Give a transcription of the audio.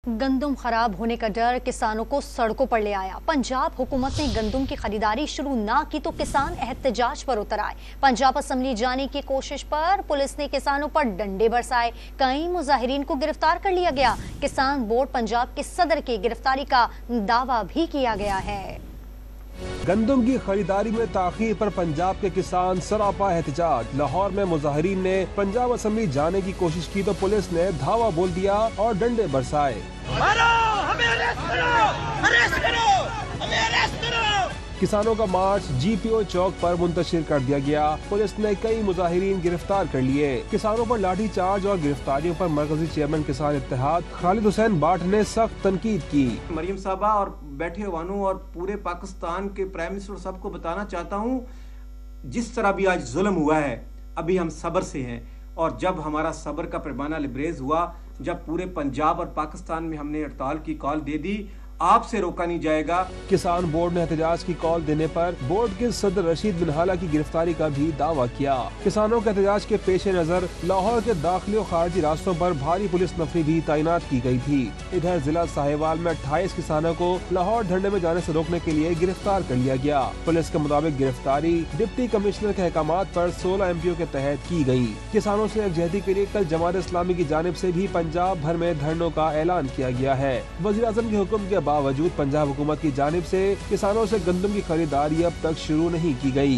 गंदम खराब होने का डर किसानों को सड़कों पर ले आया। पंजाब हुकूमत ने गंदम की खरीदारी शुरू ना की तो किसान एहतजाज पर उतर आए। पंजाब असेंबली जाने की कोशिश पर पुलिस ने किसानों पर डंडे बरसाए। कई मुजाहिरीन को गिरफ्तार कर लिया गया। किसान बोर्ड पंजाब के सदर की गिरफ्तारी का दावा भी किया गया है। गंदम की खरीदारी में ताखीर पर पंजाब के किसान सरापा एहतजाज। लाहौर में मुजाहिरीन ने पंजाब असेंबली जाने की कोशिश की तो पुलिस ने धावा बोल दिया और डंडे बरसाए। किसानों का मार्च GPO चौक पर मुंतशिर कर दिया गया। पुलिस ने कई मुजाहिरीन गिरफ्तार कर लिए। किसानों पर लाठी चार्ज और गिरफ्तारियों पर मरकजी चेयरमैन किसान इत्तेहाद खालिद हुसैन बाट ने सख्त तनकीद की। मरियम साहबा और बैठे वानों और पूरे पाकिस्तान के प्राइम मिनिस्टर सबको बताना चाहता हूँ, जिस तरह भी आज जुल्म हुआ है, अभी हम सब्र से हैं। और जब हमारा सब्र का पैमाना लिबरेज हुआ, जब पूरे पंजाब और पाकिस्तान में हमने हड़ताल की कॉल दे दी, आपसे रोका नहीं जाएगा। किसान बोर्ड ने एहतजाज की कॉल देने पर बोर्ड के सदर रशीद बिन हाला की गिरफ्तारी का भी दावा किया। किसानों के एहतजाज के पेश नजर लाहौर के दाखिली और खारजी रास्तों पर भारी पुलिस नफरी भी तैनात की गई थी। इधर जिला साहिवाल में 28 किसानों को लाहौर धरने में जाने से रोकने के लिए गिरफ्तार कर लिया गया। पुलिस के मुताबिक गिरफ्तारी डिप्टी कमिश्नर के अहकामात पर 16 MPO के तहत की गई। किसानों से यकजहती के लिए कल जमात इस्लामी की जानिब से भी पंजाब भर में धरनों का ऐलान किया गया है। वज़ीर आज़म के हुक्म के बावजूद पंजाब हुकूमत की जानिब से किसानों से गंदम की खरीदारी अब तक शुरू नहीं की गई।